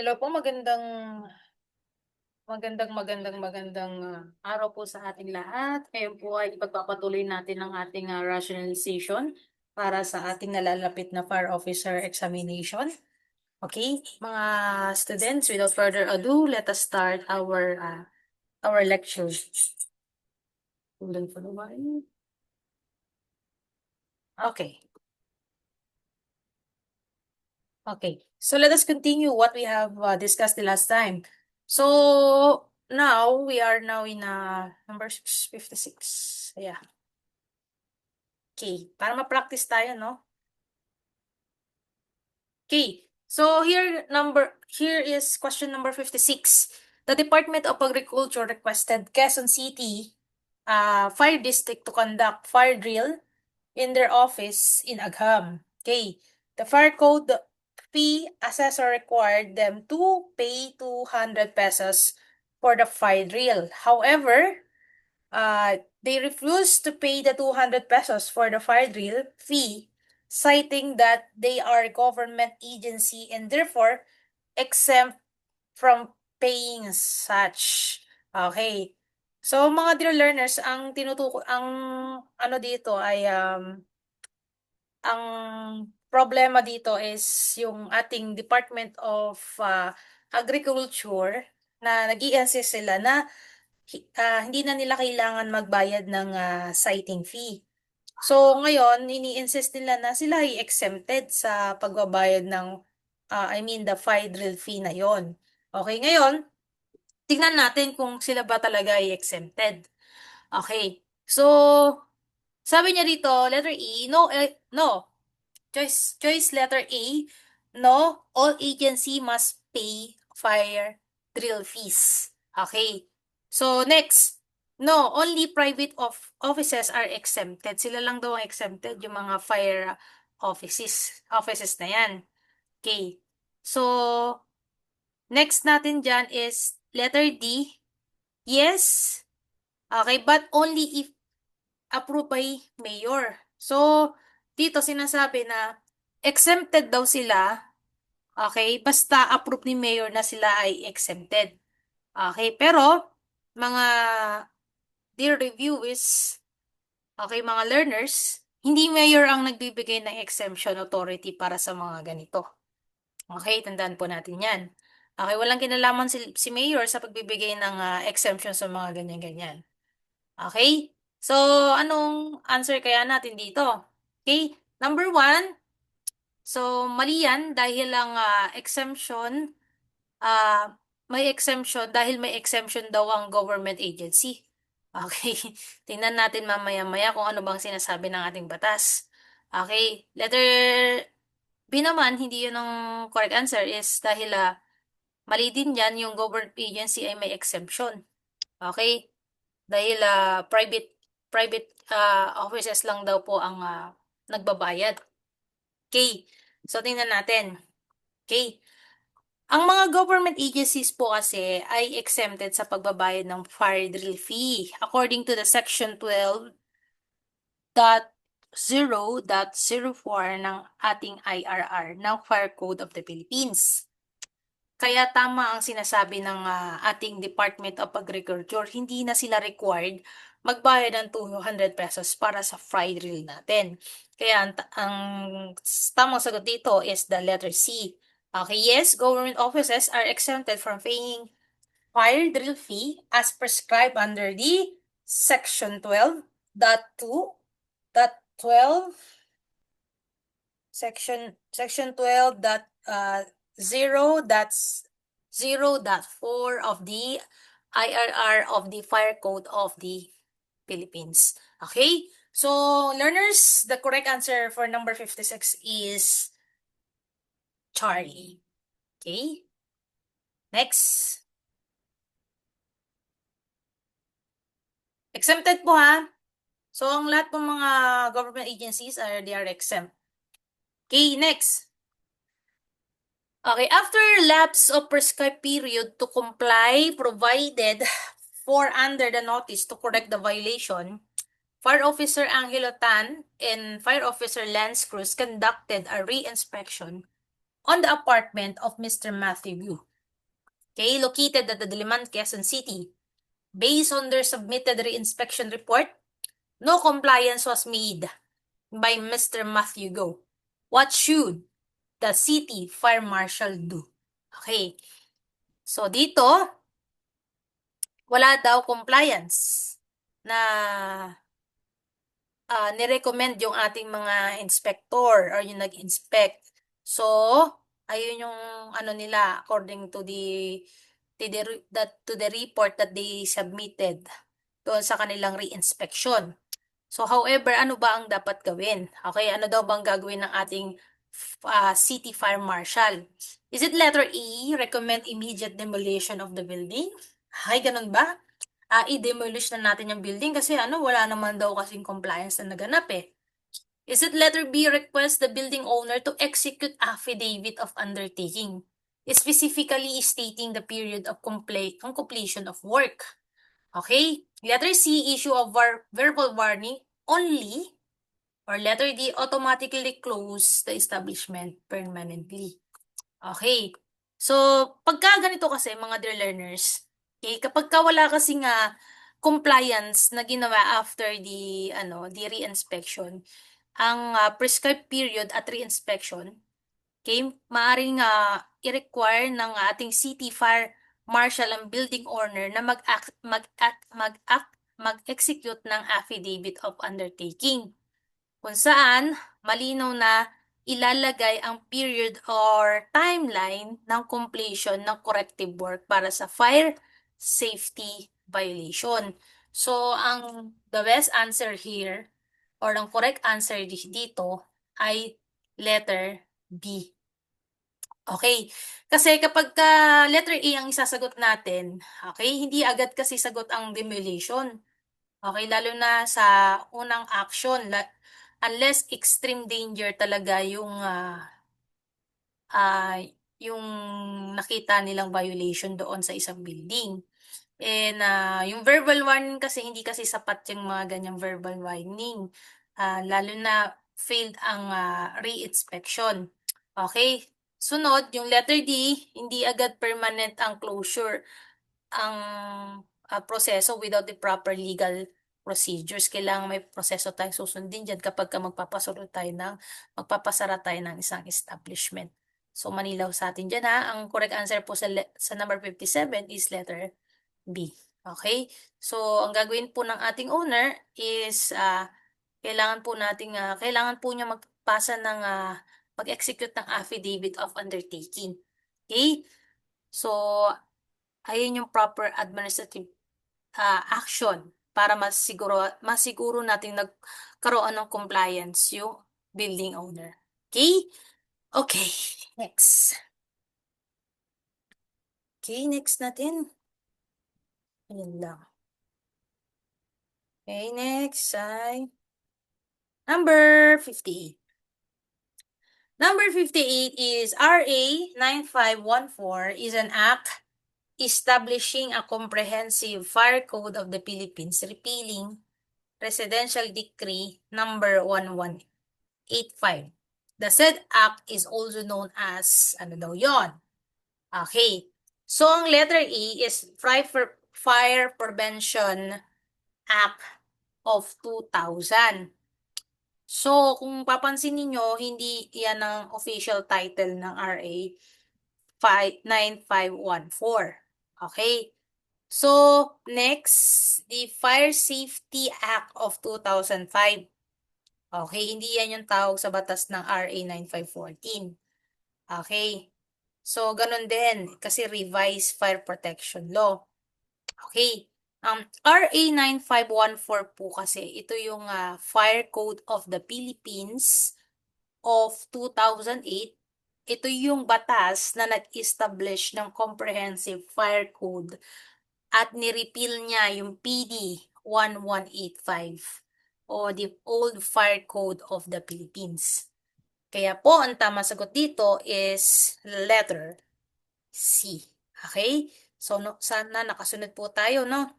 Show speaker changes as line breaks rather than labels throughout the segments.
Hello po, magandang araw po sa ating lahat. Ngayon po ay ipagpapatuloy natin ang ating rationalization para sa ating nalalapit na fire officer examination. Okay, mga students, without further ado, let us start our lecture. Hold on for a while. Okay. Okay, so let us continue what we have discussed the last time. So now we are now in number 656. Yeah. Okay, para ma-practice tayo, no? Okay, so here is question number 56. The Department of Agriculture requested Quezon City Fire District to conduct fire drill in their office in Agham. Okay, the fire code fee assessor required them to pay 200 pesos for the fire drill. However, they refused to pay the 200 pesos for the fire drill fee, citing that they are a government agency and therefore exempt from paying such. Okay. So mga dear learners, ang ano dito ay ang problema dito is yung ating Department of Agriculture na nag-i-insist sila na hindi na nila kailangan magbayad ng citing fee. So ngayon, ini-insist nila na sila ay exempted sa pagbabayad ng the fire drill fee na yon. Okay, ngayon, tingnan natin kung sila ba talaga ay exempted. Okay. So, sabi niya dito, letter E, no. Choice letter A, no, all agency must pay fire drill fees. Okay. So, next, no, only private offices are exempted. Sila lang daw ang exempted, yung mga fire offices na yan. Okay. So, next natin dyan is letter D. Yes. Okay, but only if approved by mayor. So, dito sinasabi na exempted daw sila, okay, basta approved ni mayor na sila ay exempted. Okay, pero mga dear reviewers, okay, mga learners, hindi mayor ang nagbibigay ng exemption authority para sa mga ganito. Okay, tandaan po natin yan. Okay, walang kinalaman si mayor sa pagbibigay ng exemption sa mga ganyan-ganyan. Okay? So, anong answer kaya natin dito? Okay? Number 1, so mali yan dahil ang exemption, may exemption dahil may exemption daw ang government agency. Okay? Tingnan natin mamaya-maya kung ano bang sinasabi ng ating batas. Okay? Letter B naman, hindi yun ang correct answer is dahil mali din yan yung government agency ay may exemption. Okay? Dahil private offices lang daw po ang nagbabayad. Okay. So tingnan natin. Okay. Ang mga government agencies po kasi ay exempted sa pagbabayad ng fire drill fee according to the section 12.0.04 ng ating IRR ng Fire Code of the Philippines. Kaya tama ang sinasabi ng ating Department of Agriculture, hindi na sila required magbayad ng 200 pesos para sa fire drill natin. Kaya ang tamang sagot dito is the letter C. Okay, yes, government offices are exempted from paying fire drill fee as prescribed under the Section 12.2.12 Section 12.0.4 of the IRR of the Fire Code of the Philippines. Okay? So, learners, the correct answer for number 56 is Charlie. Okay? Next. Exempted po ha. So, ang lahat ng mga government agencies they are exempt. Okay, next. Okay, after lapse of prescribed period to comply provided for under the notice to correct the violation, Fire Officer Angelo Tan and Fire Officer Lance Cruz conducted a re-inspection on the apartment of Mr. Matthew Yu. Okay, located at the Diliman, Quezon City. Based on their submitted re-inspection report, no compliance was made by Mr. Matthew Go. What should the city fire marshal do? Okay, so dito, wala daw compliance na nirecommend yung ating mga inspector or yung nag-inspect. So, ayun yung ano nila according to the report that they submitted doon sa kanilang re-inspection. So, however, ano ba ang dapat gawin? Okay, ano daw bang gagawin ng ating city fire marshal? Is it letter E, recommend immediate demolition of the building? Ay, ganun ba? I-demolish na natin yung building kasi wala naman daw kasing compliance na naganap eh. Is it letter B, request the building owner to execute affidavit of undertaking, specifically stating the period of completion of work? Okay. Letter C, issue of verbal warning only. Or letter D, automatically close the establishment permanently. Okay. So, pagka ganito kasi mga dear learners, okay, kapag ka wala kasi nga compliance na ginawa after the re-inspection, ang prescribed period at re-inspection, okay, maaaring i-require ng ating city fire marshal ang building owner na mag-execute ng affidavit of undertaking kung saan malinaw na ilalagay ang period or timeline ng completion ng corrective work para sa fire safety violation. So, the best answer here or ang correct answer dito ay letter B. Okay. Kasi kapag letter A ang isasagot natin, okay, hindi agad kasi sagot ang demolition. Okay, lalo na sa unang action, unless extreme danger talaga ah, yung nakita nilang violation doon sa isang building. And yung verbal warning kasi hindi kasi sapat yung mga ganyang verbal warning. Lalo na failed ang re-inspection. Okay? Sunod, yung letter D, hindi agad permanent ang closure ang proseso without the proper legal procedures. Kailangan may proseso tayong susundin dyan kapag magpapasara tayo ng isang establishment. So, manilaw sa atin dyan ha. Ang correct answer po sa number 57 is letter B. Okay? So, ang gagawin po ng ating owner is kailangan po niya mag-execute ng affidavit of undertaking. Okay? So, ayun yung proper administrative action para masiguro nating nagkaroon ng compliance yung building owner. Okay? Okay, next. Okay, next natin. Ayun lang. Okay, next ay number 58. Number 58 is RA 9514 is an act establishing a comprehensive fire code of the Philippines repealing Presidential Decree number 1185. The said act is also known as, ano daw yon? Okay. So, ang letter A is Fire Prevention Act of 2000. So, kung papansin niyo hindi yan ang official title ng RA 9514. Okay. So, next, the Fire Safety Act of 2005. Okay, hindi yan yung tawag sa batas ng RA 9514. Okay. So, ganun din, kasi revised Fire Protection Law. Okay. RA 9514 po kasi, ito yung Fire Code of the Philippines of 2008. Ito yung batas na nag-establish ng Comprehensive Fire Code at nirepeal niya yung PD 1185 o the Old Fire Code of the Philippines. Kaya po, ang tama sagot dito is letter C. Okay? So, sana nakasunod po tayo, no?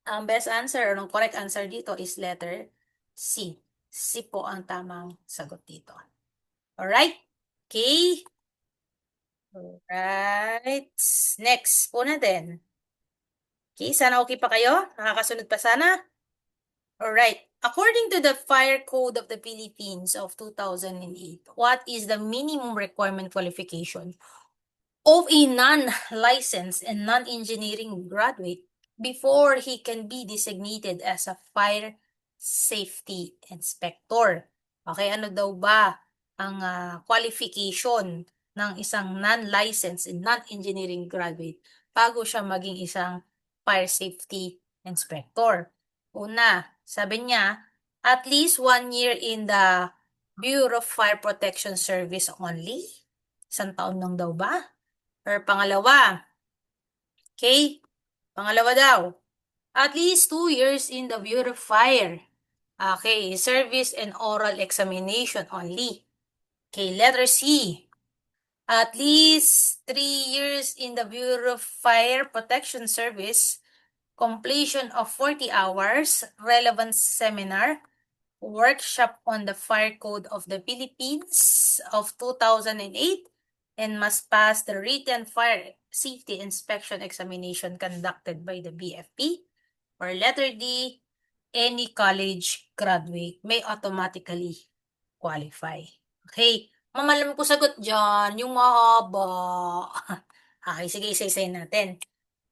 Ang best answer, or ang correct answer dito is letter C. C po ang tamang sagot dito. Alright? Okay? Alright. Next po natin. Okay, sana okay pa kayo? Nakakasunod pa sana? Alright. According to the Fire Code of the Philippines of 2008, what is the minimum requirement qualification of a non-licensed and non-engineering graduate before he can be designated as a fire safety inspector? Okay, ano daw ba ang qualification ng isang non-licensed and non-engineering graduate bago siya maging isang fire safety inspector? Una, sabi niya, at least 1 year in the Bureau of Fire Protection Service only. Isang taon lang daw ba? Or pangalawa, okay? Pangalawa daw, at least 2 years in the Bureau of Fire. Okay, service and oral examination only. Okay, letter C. At least 3 years in the Bureau of Fire Protection Service, completion of 40 hours, relevant seminar, workshop on the Fire Code of the Philippines of 2008, and must pass the written fire safety inspection examination conducted by the BFP. Or letter D, any college graduate may automatically qualify. Okay, mamalam ko sagot dyan, yung mahaba. Okay, sige, isa-isayin natin.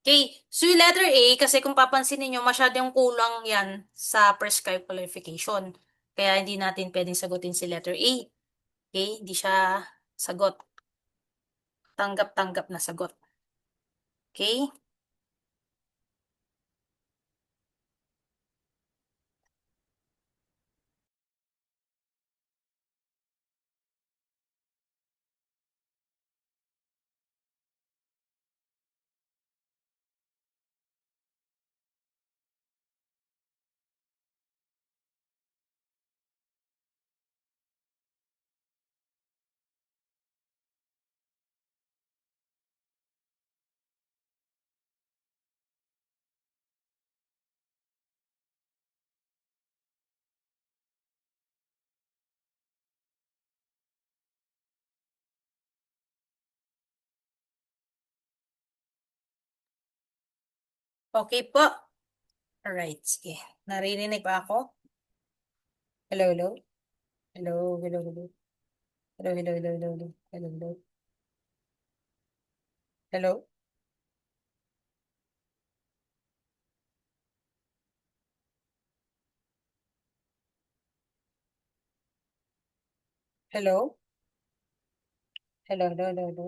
Okay, so yung letter A, kasi kung papansin niyo masyadong kulang yan sa prescribed qualification. Kaya hindi natin pwedeng sagutin si letter A. Okay, hindi siya sagot. Tanggap-tanggap na sagot. Okay? Okay po. Alright, sige. Naririnig ba ako? Hello, hello? Hello, hello, hello. Hello, hello, hello, hello, hello. Hello, hello. Hello? Hello? Hello, hello, hello, hello.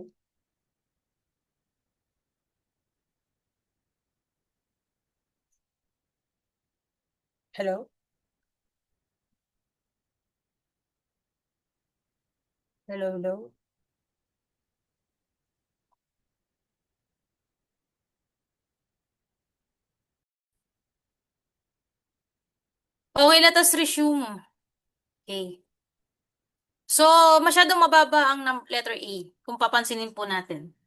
Hello? Hello, hello? Okay, let us resume. Okay. So, masyadong mababa ang letter A, kung papansinin po natin.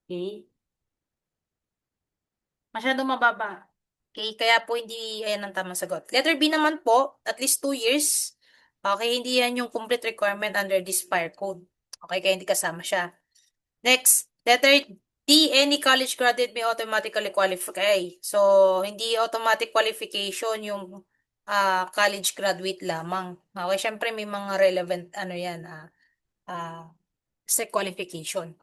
Okay? Masyadong mababa. Okay, kaya po hindi ayan ang tamang sagot. Letter B naman po, at least 2 years. Okay, hindi yan yung complete requirement under this fire code. Okay, kaya hindi kasama siya. Next, letter D, any college graduate may automatically qualify. So, hindi automatic qualification yung college graduate lamang. Okay, syempre may mga relevant ano yan, uh, qualification.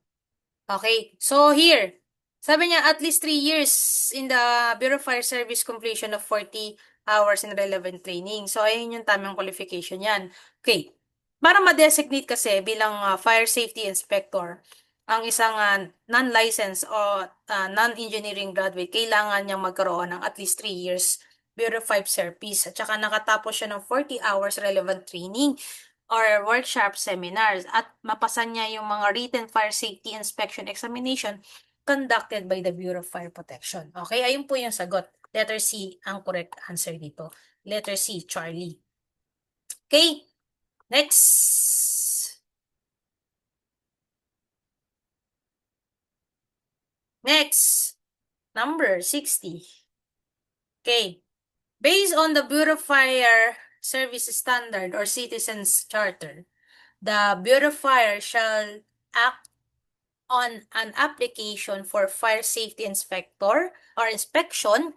Okay, so here, sabi niya at least 3 years in the Bureau of Fire Service, completion of 40 hours in relevant training. So, ayun yung tamang qualification yan. Okay, para ma-designate kasi bilang fire safety inspector, ang isang non-licensed o non-engineering graduate, kailangan niyang magkaroon ng at least 3 years Bureau of Fire Service. At saka nakatapos siya ng 40 hours relevant training or workshop seminars at mapasa niya yung mga written fire safety inspection examination conducted by the Bureau of Fire Protection. Okay, ayun po yung sagot. Letter C ang correct answer dito. Letter C, Charlie. Okay, next. Next, number 60. Okay, based on the Bureau of Fire Service Standard or Citizens Charter, the Bureau of Fire shall act on an application for fire safety inspector or inspection,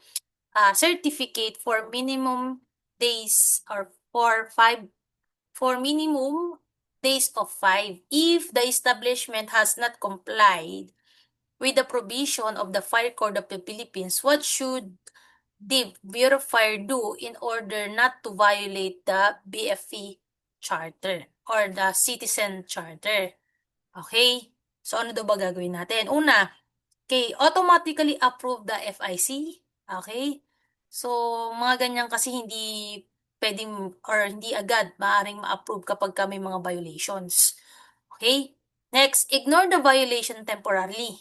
certificate for minimum days or for minimum days of 5 if the establishment has not complied with the provision of the Fire Code of the Philippines. What should the Bureau of Fire do in order not to violate the BFE Charter or the Citizen Charter? Okay? So, ano daw ba gagawin natin? Una, okay, automatically approve the FIC. Okay? So, mga ganyan kasi hindi pwedeng or hindi agad maaaring ma-approve kapag ka may mga violations. Okay? Next, ignore the violation temporarily.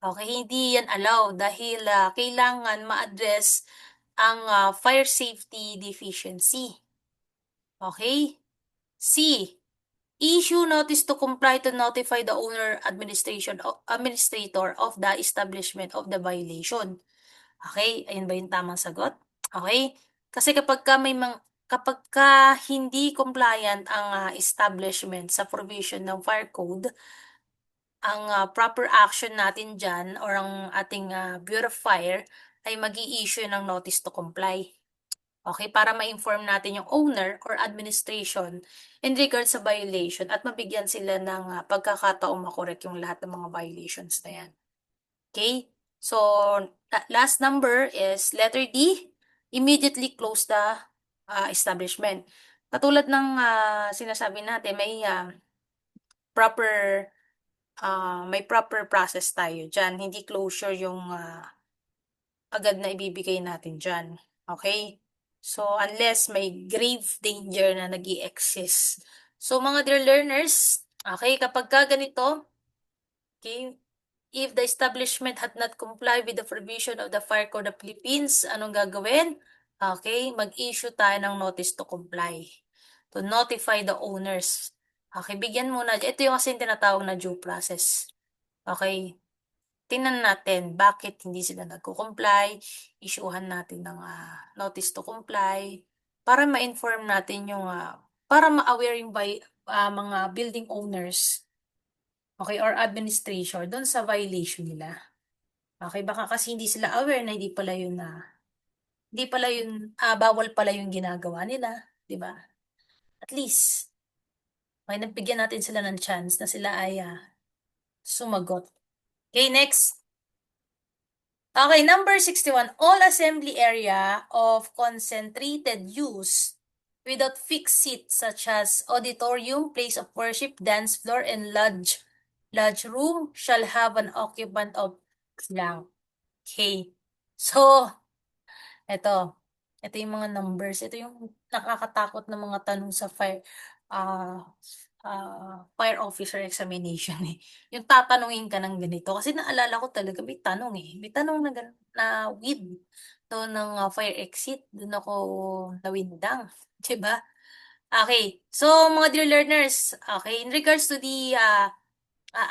Okay, hindi yan allow dahil kailangan ma-address ang fire safety deficiency. Okay? C. Issue notice to comply to notify the owner administrator of the establishment of the violation. Okay, ayun ba yung tamang sagot? Okay? Kasi kapag ka hindi compliant ang establishment sa provision ng fire code, ang proper action natin dyan or ang ating Bureau of Fire ay mag-i-issue ng notice to comply. Okay, para ma-inform natin yung owner or administration in regards sa violation at mabigyan sila ng pagkakataong makorek yung lahat ng mga violations na yan. Okay? So, last number is letter D, immediately close the establishment. Katulad ng sinasabi natin, proper may proper process tayo dyan. Hindi closure yung agad na ibibigay natin dyan. Okay? So, unless may grave danger na nag exist So, mga dear learners, okay, kapag ka ganito, okay, if the establishment had not complied with the provision of the Fire Code of Philippines, anong gagawin? Okay, mag-issue tayo ng notice to comply. To notify the owners. Okay, bigyan muna. Ito yung kasi tinatawag na due process. Okay, tingnan natin bakit hindi sila nagko-comply, issuehan natin ng notice to comply para ma-inform natin yung para ma-aware yung mga building owners, okay, or administration doon sa violation nila. Okay, baka kasi hindi sila aware na hindi pala yun bawal pala yung ginagawa nila, 'di ba? At least may nabigyan natin sila ng chance na sila ay sumagot. Okay, next. Okay, number 61. All assembly area of concentrated use without fixed seats such as auditorium, place of worship, dance floor, and lodge room shall have an occupant of lang. Okay. So, ito. Ito yung mga numbers. Ito yung nakakatakot na mga tanong sa uh, fire officer examination eh. Yung tatanungin ka ng ganito. Kasi naalala ko talaga may tanong eh. May tanong na with doon ng fire exit. Doon ako nawindang. Diba? Okay. So, mga dear learners, okay, in regards to the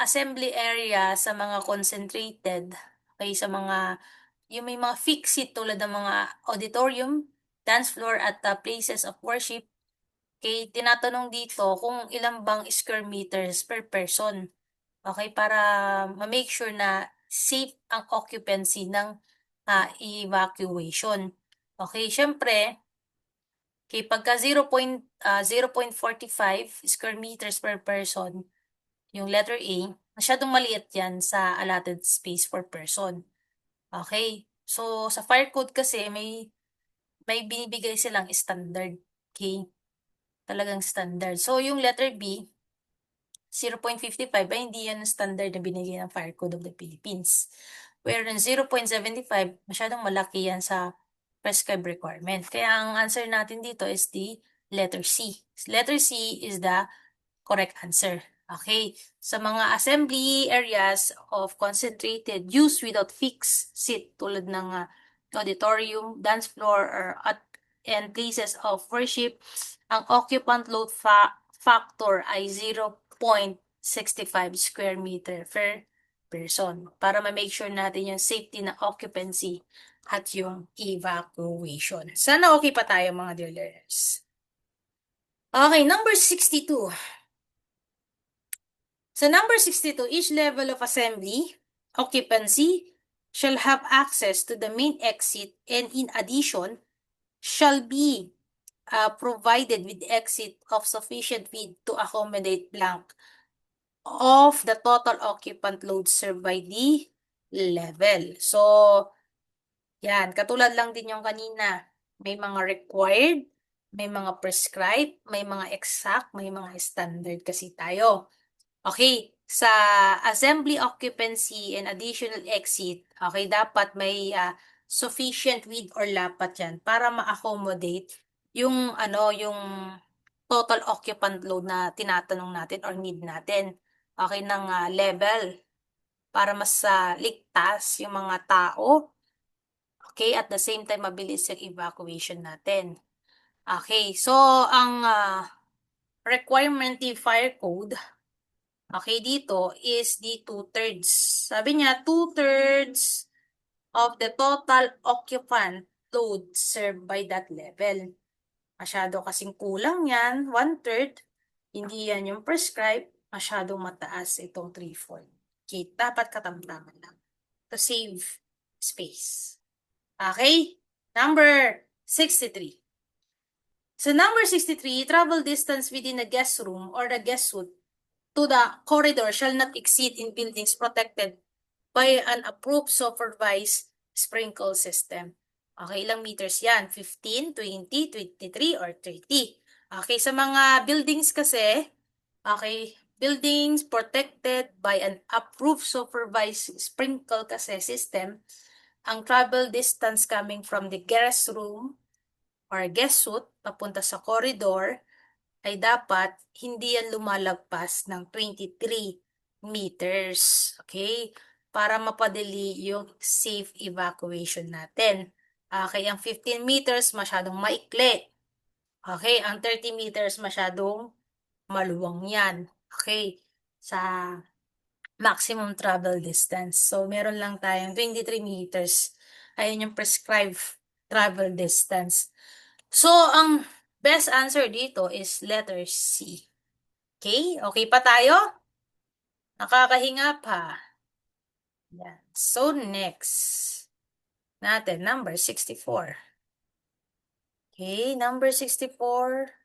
assembly area sa mga concentrated, okay, sa mga, yung may mga fixed seat tulad ng mga auditorium, dance floor, at places of worship, okay, tinatanong dito kung ilang bang square meters per person. Okay, para ma-make sure na safe ang occupancy ng evacuation. Okay, syempre, okay, pagka 0.45 square meters per person, yung letter A, masyadong maliit yan sa allotted space per person. Okay, so sa fire code kasi may binibigay silang standard. Okay, talagang standard. So yung letter B, 0.55 ay hindi yan standard na binigay ng Fire Code of the Philippines. Whereas 0.75, masyadong malaki yan sa prescribed requirement. Kaya ang answer natin dito is the letter C. Letter C is the correct answer. Okay, sa mga assembly areas of concentrated use without fixed seat tulad ng auditorium, dance floor, and places of worship, ang occupant load factor ay 0.65 square meter per person para ma-make sure natin yung safety na occupancy at yung evacuation. Sana okay pa tayo mga dear learners. Okay, number 62. Sa number 62, each level of assembly, occupancy, shall have access to the main exit and in addition, shall be provided with exit of sufficient width to accommodate blank of the total occupant load served by the level. So, yan, katulad lang din yung kanina. May mga required, may mga prescribed, may mga exact, may mga standard kasi tayo. Okay, sa assembly occupancy and additional exit, okay, dapat may sufficient width or lapat yan para ma-accommodate yung yung total occupant load na tinatanong natin or need natin. Okay, ng level para mas ligtas yung mga tao. Okay, at the same time mabilis yung evacuation natin. Okay, so ang requirement ni fire code, okay, dito is the 2/3. Sabi niya, 2/3 of the total occupant load served by that level. Masyado kasing kulang yan, 1/3. Hindi yan yung prescribed. Masyadong mataas itong 3/4. Okay, dapat katamtaman lang to save space. Okay, number 63. So number 63, travel distance within the guest room or the guest suite to the corridor shall not exceed in buildings protected by an approved supervised sprinkle system. Okay, ilang meters yan? 15, 20, 23, or 30. Okay, sa mga buildings kasi, okay, buildings protected by an approved supervised sprinkle kasi system, ang travel distance coming from the guest room or guest suite papunta sa corridor ay dapat hindi yan lumalagpas ng 23 meters. Okay? Para mapadali yung safe evacuation natin. Okay, ang 15 meters masyadong maikli. Okay, ang 30 meters masyadong maluwang yan. Okay, sa maximum travel distance. So, meron lang tayong 23 meters. Ayun yung prescribed travel distance. So, ang best answer dito is letter C. Okay? Okay pa tayo? Nakakahinga pa. Yan. So, next natin, number 64. Okay, number 64.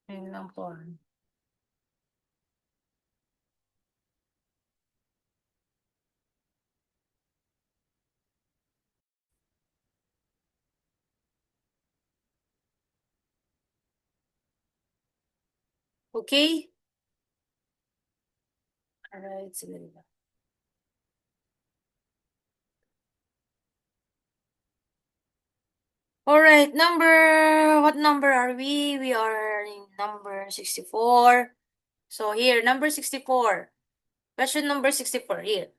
Yun lang po. Okay? Alright, sige lang. Alright, what number are we? We are in number 64. So here, number 64. Question number 64, here.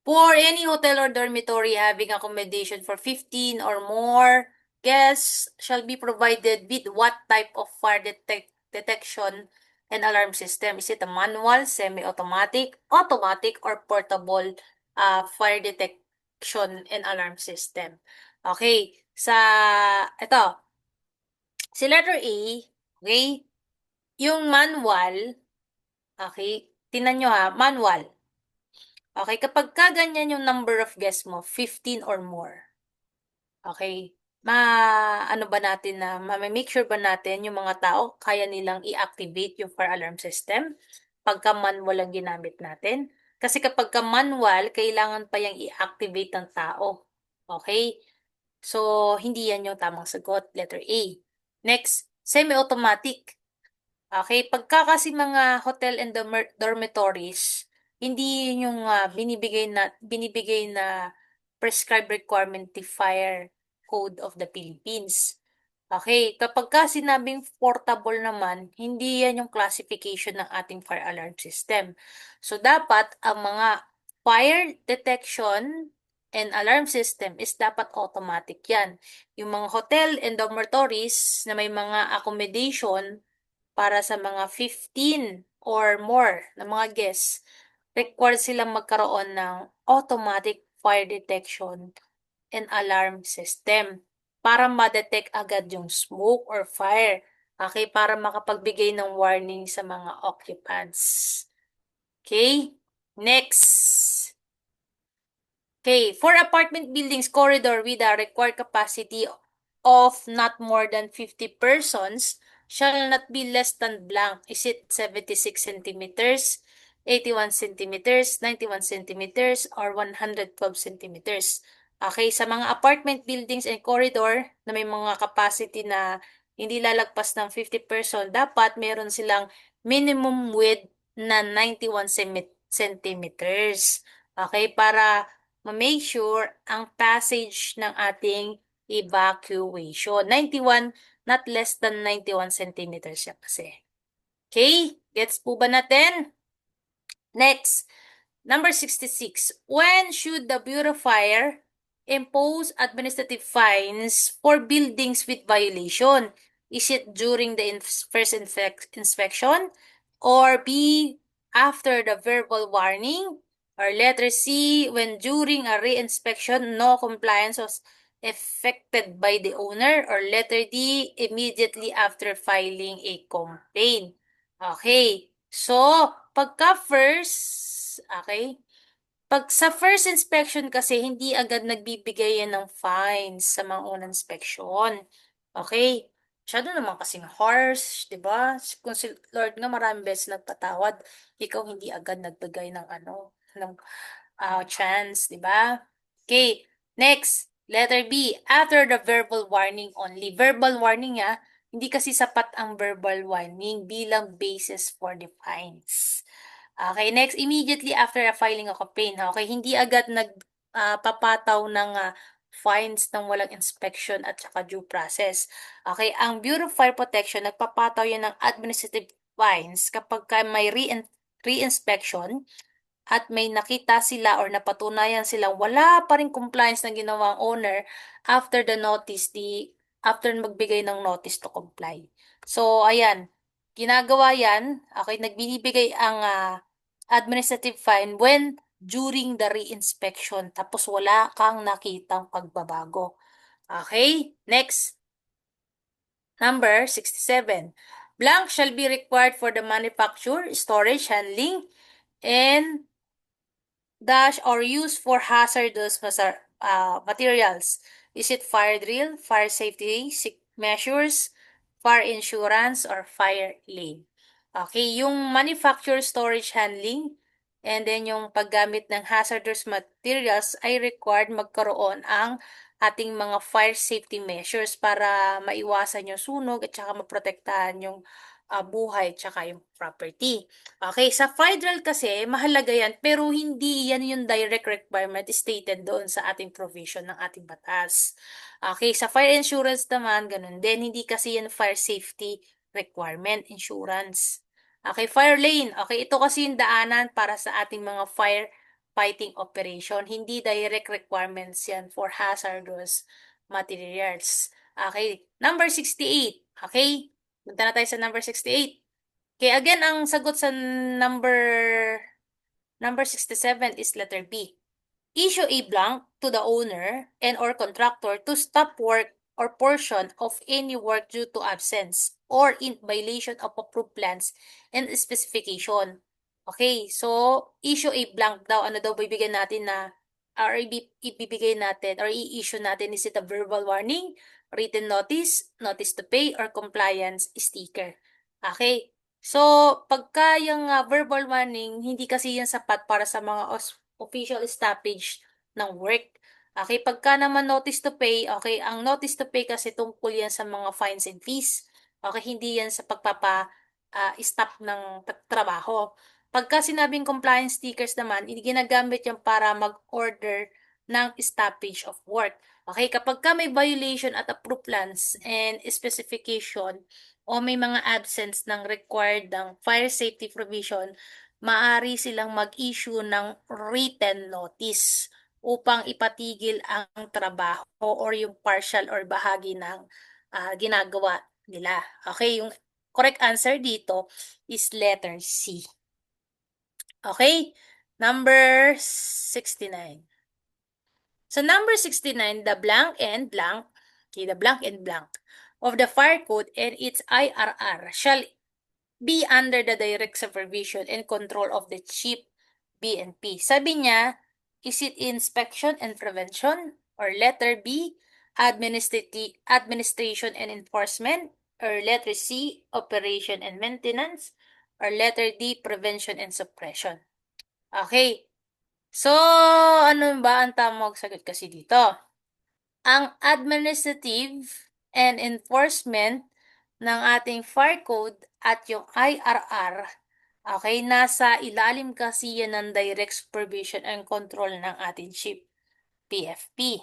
For any hotel or dormitory having accommodation for 15 or more guests shall be provided with what type of fire detection and alarm system? Is it a manual, semi-automatic, automatic, or portable fire detection and alarm system? Okay, ito, si letter A, okay, yung manual, okay, tinan nyo manual. Okay, kapag ganyan yung number of guests mo, 15 or more. Okay, ano ba natin na, make sure ba natin yung mga tao, kaya nilang i-activate yung fire alarm system pagka manual ang ginamit natin? Kasi kapag manual, kailangan pa yung i-activate ng tao. Okay? So, hindi yan yung tamang sagot, letter A. Next, semi-automatic. Okay, pagka kasi mga hotel and dormitories, hindi yun yung binibigay na prescribed requirement ni Fire Code of the Philippines. Okay, kapag ka sinabing portable naman, hindi yan yung classification ng ating fire alarm system. So, dapat ang mga fire detection and alarm system is dapat automatic yan. Yung mga hotel and dormitories na may mga accommodation para sa mga 15 or more na mga guests, required silang magkaroon ng automatic fire detection and alarm system para ma-detect agad yung smoke or fire Okay, para makapagbigay ng warning sa mga occupants. Okay, next. Okay, for apartment buildings corridor with a required capacity of not more than 50 persons shall not be less than blank. Is it 76 centimeters, 81 centimeters, 91 centimeters, or 112 centimeters? Okay, sa mga apartment buildings and corridor na may mga capacity na hindi lalagpas ng 50 person, dapat meron silang minimum width na 91 centimeters. Okay, para ma-make sure ang passage ng ating evacuation. 91, not less than 91 centimeters siya kasi. Okay? Gets po ba natin? Next, number 66. When should the Bureau of Fire impose administrative fines for buildings with violation? Is it during the first inspection? Or B, after the verbal warning? Or letter C, when during a re-inspection, no compliance was affected by the owner? Or letter D, immediately after filing a complaint? Okay. So, pagka first, okay, pag sa first inspection kasi, hindi agad nagbibigay yan ng fines sa mga unang inspection. Okay? Masyado naman kasing harsh, di ba? Kung si Lord nga maraming beses nagpatawad, ikaw hindi agad nagbigay ng ng chance, di ba? Okay, next, letter B, after the verbal warning only. Verbal warning hindi kasi sapat ang verbal warning bilang basis for the fines. Okay, next, immediately after a filing of complaint. Okay, hindi agad nagpapataw ng fines ng walang inspection at saka due process. Okay, ang Bureau of Fire Protection, nagpapataw yan ng administrative fines kapag may re-inspection at may nakita sila or napatunayan silang wala pa rin compliance na ginawang owner after after magbigay ng notice to comply. So, ayan, ginagawa yan, okay, nagbibigay ang administrative fine when during the re-inspection tapos wala kang nakitang pagbabago. Okay, next. Number 67. Blank shall be required for the manufacture, storage, handling, and dash or used for hazardous materials. Is it fire drill, fire safety measures, fire insurance, or fire lane? Okay, yung manufacture, storage, handling, and then yung paggamit ng hazardous materials ay required magkaroon ang ating mga fire safety measures para maiwasan yung sunog at saka maprotektahan yung buhay at saka yung property. Okay, sa federal kasi, mahalaga yan, pero hindi yan yung direct requirement stated doon sa ating provision ng ating batas. Okay, sa fire insurance naman, ganun din, hindi kasi yan fire safety requirement insurance. Okay, fire lane. Okay, ito kasi yung daanan para sa ating mga fire fighting operation. Hindi direct requirements yan for hazardous materials. Okay, number 68. Okay, punta na tayo sa number 68. Okay, again, ang sagot sa number 67 is letter B. Issue a blank to the owner and or contractor to stop work or portion of any work due to absence or in violation of approved plans and specification. Okay, so issue a blank daw. Ano daw bibigyan natin na or ibibigay natin or i-issue natin, is it a verbal warning, written notice, notice to pay, or compliance sticker? Okay, so pagka yung verbal warning, hindi kasi yan sapat para sa mga official stoppage ng work. Okay, pagka naman notice to pay, okay, ang notice to pay kasi tungkol yan sa mga fines and fees. Okay, hindi yan sa stop ng trabaho. Pagka sinabing compliance stickers naman, ginagamit yan para mag-order ng stoppage of work. Okay, kapag ka may violation at approved plans and specification o may mga absence ng required ng fire safety provision, maaari silang mag-issue ng written notice upang ipatigil ang trabaho or yung partial or bahagi ng ginagawa nila. Okay, yung correct answer dito is letter C. Okay, number 69. So number 69, the blank and blank, okay, the blank and blank. of the Fire Code and its IRR shall be under the direct supervision and control of the Chief BNP. Sabi niya, is it inspection and prevention? Or letter B, administration and enforcement? Or letter C, operation and maintenance? Or letter D, prevention and suppression? Okay. So, ano ba ang tamang sagot kasi dito? Ang administrative and enforcement ng ating fire code at yung IRR, okay, nasa ilalim kasi yan ng direct supervision and control ng ating chief PFP.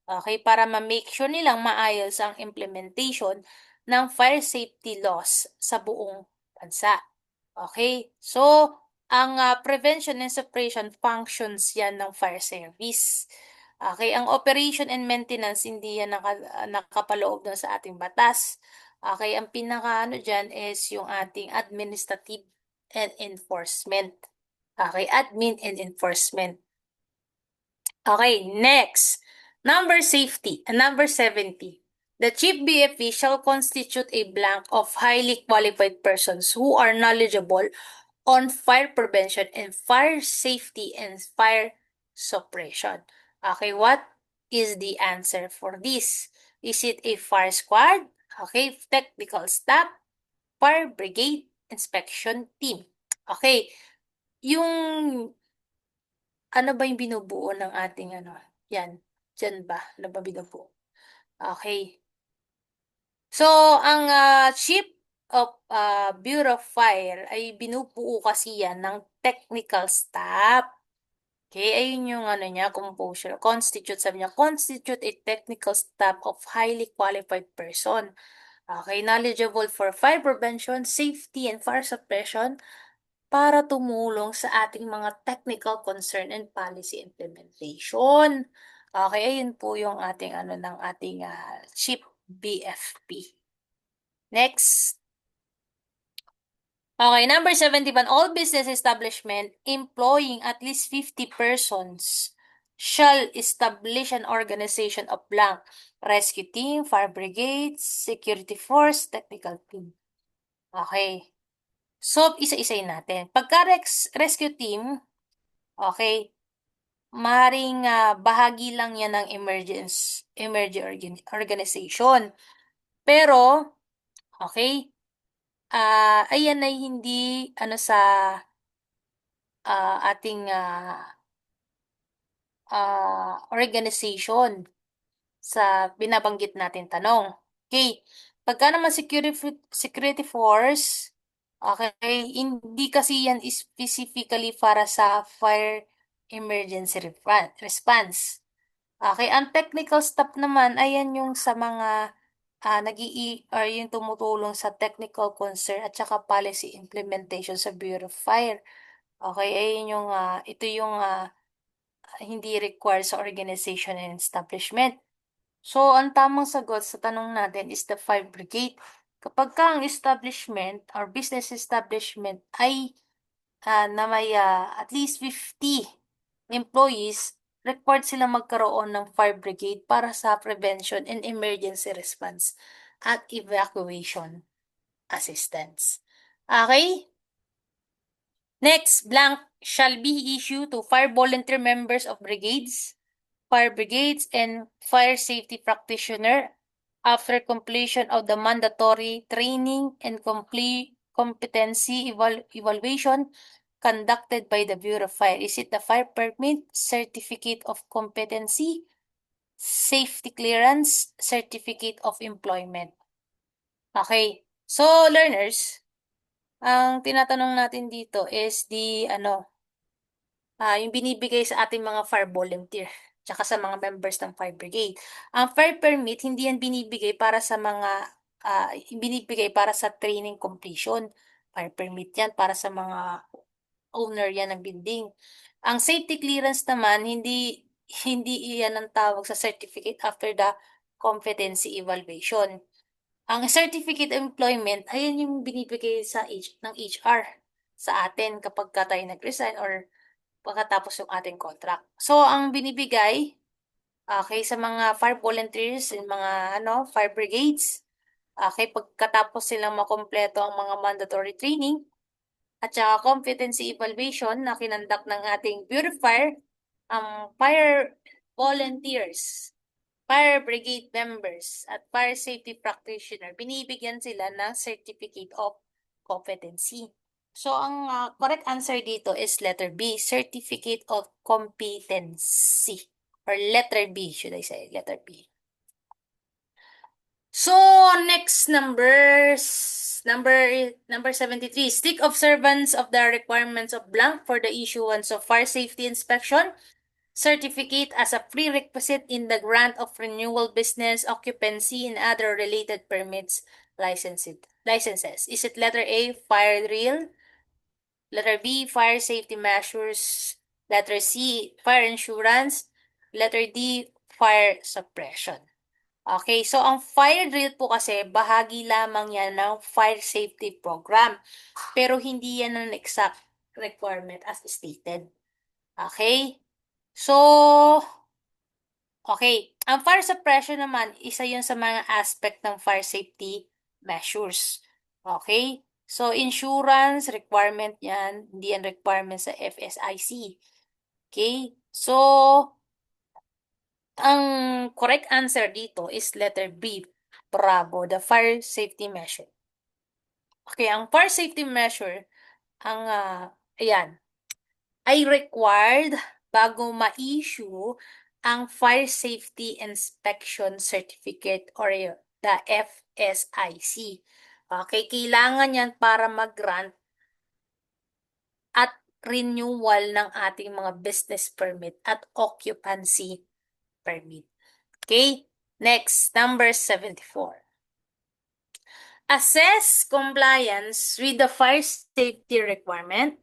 Okay, para ma-make sure nilang maayos ang implementation ng fire safety laws sa buong bansa. Okay, so ang prevention and suppression functions yan ng fire service. Okay, ang operation and maintenance hindi yan nakapaloob doon sa ating batas. Okay, ang pinaka dyan is yung ating administrative and enforcement. Okay, admin and enforcement. Okay, next. Number 70. The Chief BFP shall constitute a blank of highly qualified persons who are knowledgeable on fire prevention and fire safety and fire suppression. Okay, what is the answer for this? Is it a fire squad? Okay, technical staff, fire brigade, inspection team. Okay, yung ano ba yung binubuo ng ating yan, dyan ba? Ano ba binubuo? Okay. So, ang Chief of Bureau of Fire ay binubuo kasi yan ng technical staff. Okay, ayun yung niya, composure. Sabi niya, constitute a technical staff of highly qualified person. Okay, knowledgeable for fire prevention, safety, and fire suppression para tumulong sa ating mga technical concern and policy implementation. Okay, ayun po yung ating ng ating Chief BFP. Next. Okay, number 71, all business establishment employing at least 50 persons shall establish an organization of blank rescue team, fire brigade, security force, technical team. Okay. So, isa-isayin natin. Pagka rescue team, okay, maring bahagi lang yan ng emergency organization. Pero, okay, ayan ay hindi sa ating organization sa binabanggit natin tanong. Okay, pagka naman security force, okay, hindi kasi yan specifically para sa fire emergency response. Okay, ang technical staff naman, ayan yung sa mga or yung tumutulong sa technical concern at saka policy implementation sa Bureau of Fire. Okay, ayun yung, ito yung hindi required sa organization and establishment. So, ang tamang sagot sa tanong natin is the fire brigade. Kapag ka ang establishment or business establishment ay na may at least 50 employees, required silang magkaroon ng fire brigade para sa prevention and emergency response at evacuation assistance. Okay? Next, blank shall be issued to fire volunteer members of brigades, fire brigades, and fire safety practitioner after completion of the mandatory training and competency evaluation conducted by the Bureau of Fire. Is it the fire permit, certificate of competency, safety clearance, certificate of employment? Okay. So, learners, ang tinatanong natin dito is yung binibigay sa ating mga fire volunteer tsaka sa mga members ng fire brigade. Ang fire permit, hindi yan binibigay para sa binibigay para sa training completion. Fire permit yan para sa mga owner yan ng building. Ang safety clearance naman, hindi iyan ang tawag sa certificate after the competency evaluation. Ang certificate of employment, ayan yung binibigay ng HR sa atin kapag tayo nag-resign or pagkatapos yung ating contract. So, ang binibigay, okay, sa mga fire volunteers and mga fire brigades, Okay, pagkatapos silang makompleto ang mga mandatory training at saka competency evaluation na kinandak ng ating beautifier, ang fire volunteers, fire brigade members, at fire safety practitioner, binibigyan sila ng certificate of competency. So, ang correct answer dito is letter B, certificate of competency. Or letter B, should I say, letter B. So, next number 73, strict observance of the requirements of blank for the issuance of fire safety inspection certificate as a prerequisite in the grant of renewal business, occupancy, and other related permits licenses. Is it letter A, fire drill? Letter B, fire safety measures? Letter C, fire insurance? Letter D, fire suppression. Okay, so ang fire drill po kasi bahagi lamang yan ng fire safety program. Pero hindi yan ang exact requirement as stated. Okay? So, okay. Ang fire suppression naman, isa yun sa mga aspect ng fire safety measures. Okay? So, insurance, requirement yan. Hindi yan requirement sa FSIC. Okay? So, ang correct answer dito is letter B. Bravo, the fire safety measure. Okay, ang fire safety measure, ayan, ay required bago ma-issue ang Fire Safety Inspection Certificate or the FSIC. Okay, kailangan yan para mag-grant at renewal ng ating mga business permit at occupancy permit. Okay, next, number 74. Assess compliance with the fire safety requirement.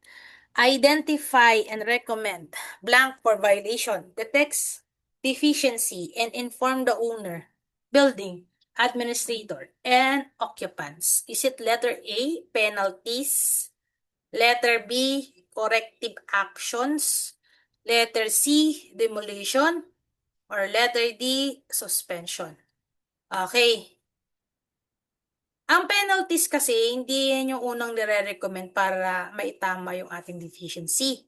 Identify and recommend blank for violation, detects deficiency, and inform the owner, building, administrator, and occupants. Is it letter A, penalties? Letter B, corrective actions? Letter C, demolition? Or letter D, suspension? Okay. Ang penalties kasi, hindi yan yung unang nire-recommend para maitama yung ating deficiency.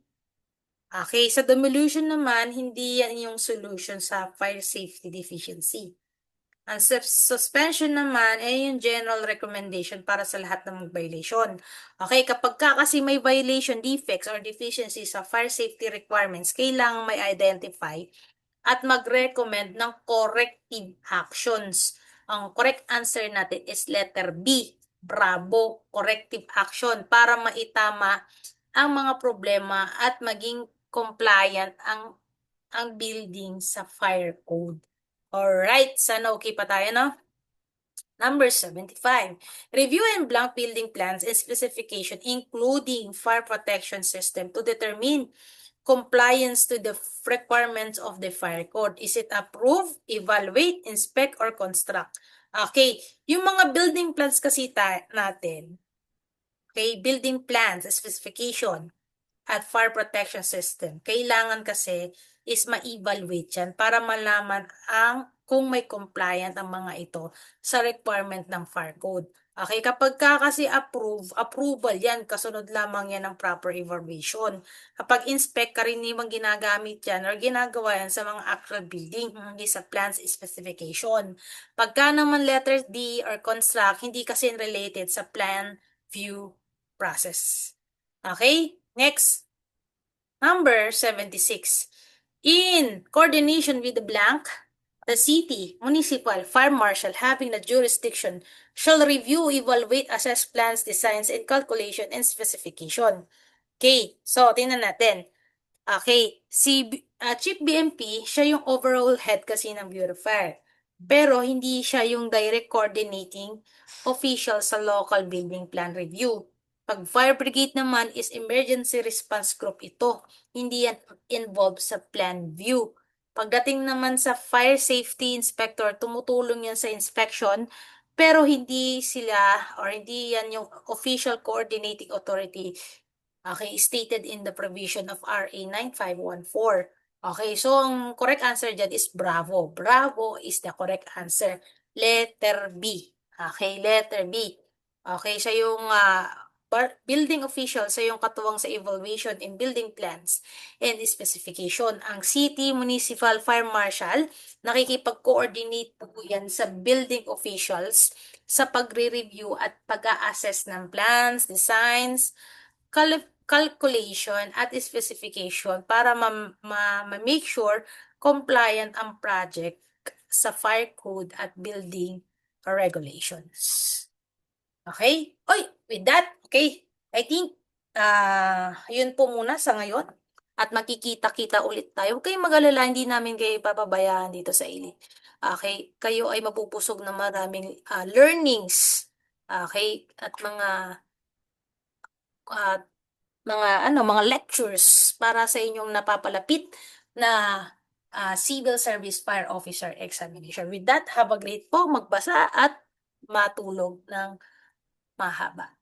Okay, sa demolition naman, hindi yan yung solution sa fire safety deficiency. Ang suspension naman ay yung general recommendation para sa lahat ng violation. Okay, kapag kasi may violation, defects, or deficiencies sa fire safety requirements, kailangan may identify at mag-recommend ng corrective actions. Ang correct answer natin is letter B. Bravo, corrective action para maitama ang mga problema at maging compliant ang building sa fire code. Alright, sana okay pa tayo, no? Number 75. Review and blank building plans and specification including fire protection system to determine compliance to the requirements of the fire code. Is it approve, evaluate, inspect, or construct? Okay, yung mga building plans kasi natin, okay, building plans, specification, at fire protection system, kailangan kasi is ma-evaluate yan para malaman kung may compliant ang mga ito sa requirement ng fire code. Okay, kapag kasi approval yan, kasunod lamang yan ng proper evaluation. Kapag inspect, karaniwang ginagamit yan or ginagawa yan sa mga actual building, hindi sa plans specification. Pagka naman letter D or construct, hindi kasi related sa plan view process. Okay, next. Number 76. In coordination with the blank, the city, municipal, fire marshal having the jurisdiction shall review, evaluate, assess plans, designs, and calculation and specification. Okay, so tingnan natin. Okay, si Chief BMP, siya yung overall head kasi ng Bureau of Fire. Pero hindi siya yung direct coordinating official sa local building plan review. Pag fire brigade naman is emergency response group ito. Hindi yan involved sa plan view. Pagdating naman sa fire safety inspector, tumutulong yan sa inspection, pero hindi sila or hindi yan yung official coordinating authority. Okay, stated in the provision of RA 9514. Okay, so ang correct answer dyan is bravo. Bravo is the correct answer. Letter B. Okay, letter B. Okay, siya yung building official, siya yung katuwang sa evaluation and building plans and specification. Ang city, municipal, fire marshal, nakikipag-coordinate po yan sa building officials sa pagre-review at pag-a-assess ng plans, designs, calculation at specification para ma-make sure compliant ang project sa fire code at building regulations. Okay? Oy, with that, okay, I think yun po muna sa ngayon. At makikita-kita ulit tayo. Huwag kayong mag-alala, hindi namin kayo papabayaan dito sa ILI. Okay? Kayo ay mapupusog ng maraming learnings. Okay? At ah, mga lectures para sa inyong napapalapit na Civil Service Fire Officer Examination. With that, have a great po, magbasa at matulog ng mahaba.